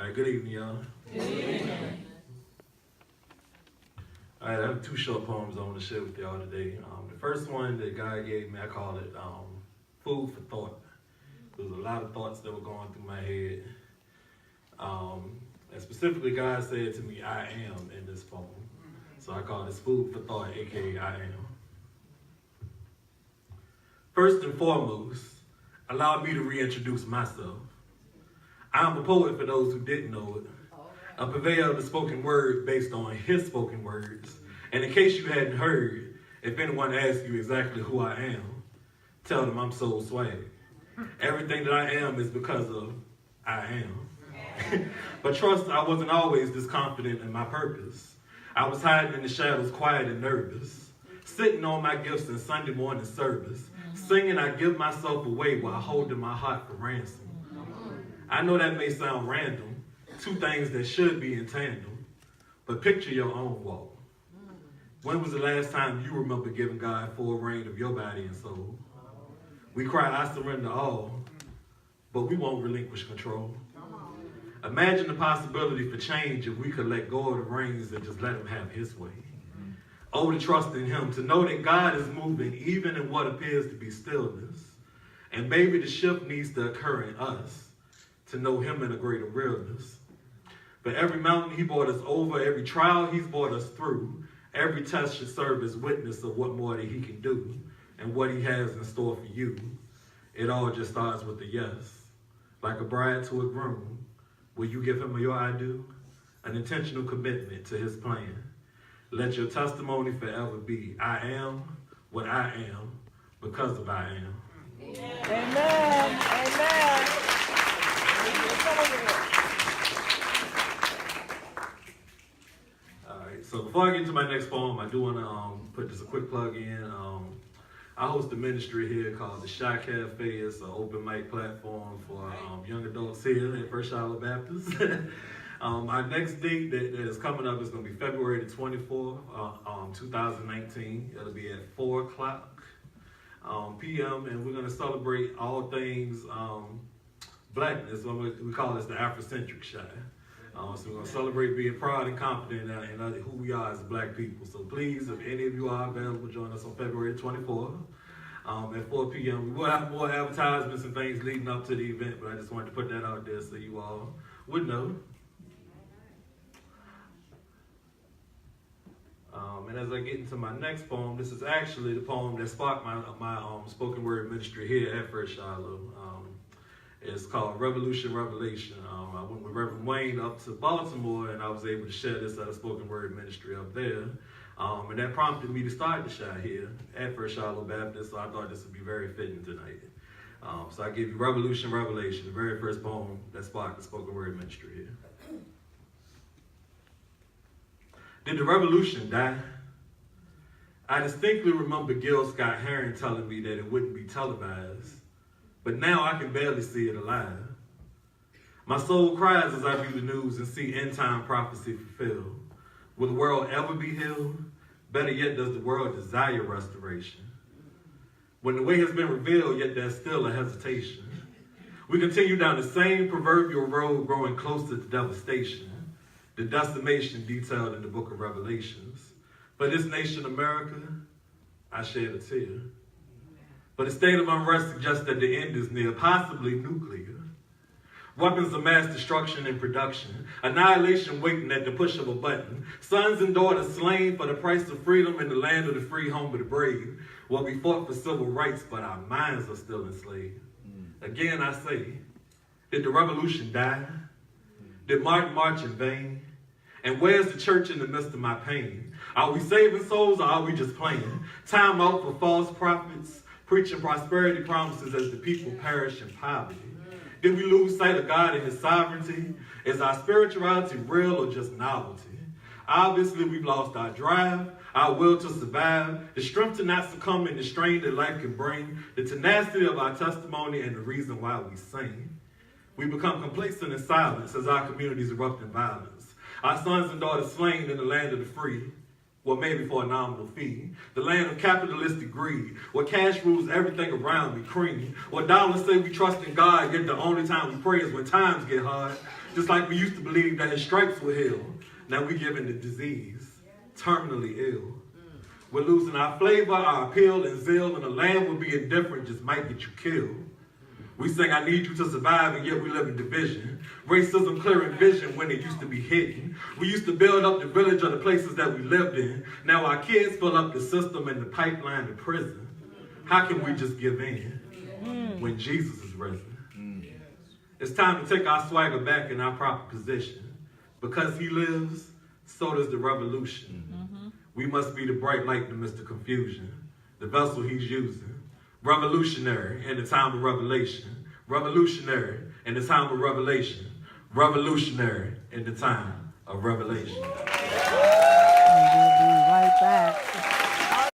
All right, good evening, y'all. Good evening. All right, I have two short poems I want to share with y'all today. The first one that God gave me, I call it Food for Thought. There was a lot of thoughts that were going through my head. And specifically, God said to me, I am, in this poem. So I call this Food for Thought, aka I am. First and foremost, allow me to reintroduce myself. I'm a poet for those who didn't know it. A purveyor of the spoken word based on his spoken words. And in case you hadn't heard, if anyone asks you exactly who I am, tell them I'm Soul Swagga. Everything that I am is because of I am. But trust, I wasn't always this confident in my purpose. I was hiding in the shadows, quiet and nervous, sitting on my gifts in Sunday morning service, singing I give myself away while holding my heart for ransom. I know that may sound random, two things that should be in tandem, but picture your own walk. When was the last time you remember giving God full reign of your body and soul? We cry, I surrender all, but we won't relinquish control. Imagine the possibility for change if we could let go of the reins and just let him have his way. Oh, to trust in him, to know that God is moving even in what appears to be stillness. And maybe the shift needs to occur in us to know him in a greater realness. But every mountain he brought us over, every trial he's brought us through, every test should serve as witness of what more that he can do and what he has in store for you. It all just starts with a yes. Like a bride to a groom, will you give him your I do? An intentional commitment to his plan. Let your testimony forever be, I am what I am because of I am. Amen. Amen. All right, so before I get to my next poem, I do want to put just a quick plug in. I host a ministry here called the Shy Cafe. It's an open mic platform for young adults here at First Charlotte Baptist. Our next date that is coming up is going to be February the 24th, 2019. It'll be at 4 o'clock p.m. and we're going to celebrate all things blackness. We call this the Afrocentric Shy. So we're going to celebrate being proud and confident in who we are as black people. So please, if any of you are available, join us on February 24th at 4 p.m. We will have more advertisements and things leading up to the event, but I just wanted to put that out there so you all would know. And as I get into my next poem, this is actually the poem that sparked my spoken word ministry here at First Shiloh. It's called Revolution Revelation. I went with Reverend Wayne up to Baltimore, and I was able to share this at a spoken word ministry up there. And that prompted me to start the Shy here at First Shiloh Baptist, so I thought this would be very fitting tonight. So I give you Revolution Revelation, the very first poem that sparked the spoken word ministry here. Did the revolution die? I distinctly remember Gil Scott-Heron telling me that it wouldn't be televised, but now I can barely see it alive. My soul cries as I view the news and see end-time prophecy fulfilled. Will the world ever be healed? Better yet, does the world desire restoration? When the way has been revealed, yet there's still a hesitation. We continue down the same proverbial road, growing closer to devastation, the decimation detailed in the book of Revelations. For this nation, America, I shed a tear. But the state of unrest suggests that the end is near, possibly nuclear. Weapons of mass destruction and production, annihilation waiting at the push of a button, sons and daughters slain for the price of freedom in the land of the free, home of the brave. Well, we fought for civil rights, but our minds are still enslaved. Again, I say, did the revolution die? Did Martin march in vain? And where's the church in the midst of my pain? Are we saving souls or are we just playing? Time out for false prophets, preaching prosperity promises as the people perish in poverty. Did we lose sight of God and his sovereignty? Is our spirituality real or just novelty? Obviously, we've lost our drive, our will to survive, the strength to not succumb in the strain that life can bring, the tenacity of our testimony, and the reason why we sing. We become complacent in silence as our communities erupt in violence. Our sons and daughters slain in the land of the free, well, maybe for a nominal fee. The land of capitalistic greed, where cash rules everything around me, cream. Where dollars say we trust in God, yet the only time we pray is when times get hard. Just like we used to believe that his stripes would heal. Now we giving the disease, terminally ill. We're losing our flavor, our appeal, and zeal, and the land will be indifferent, just might get you killed. We sing, I need you to survive, and yet we live in division. Racism clearing vision when it used to be hidden. We used to build up the village of the places that we lived in. Now our kids fill up the system and the pipeline to prison. How can we just give in when Jesus is risen? It's time to take our swagger back in our proper position. Because he lives, so does the revolution. We must be the bright light to Mr. Confusion, the vessel he's using. Revolutionary in the time of revelation. Revolutionary in the time of revelation. Revolutionary in the time of revelation. And we'll be right back.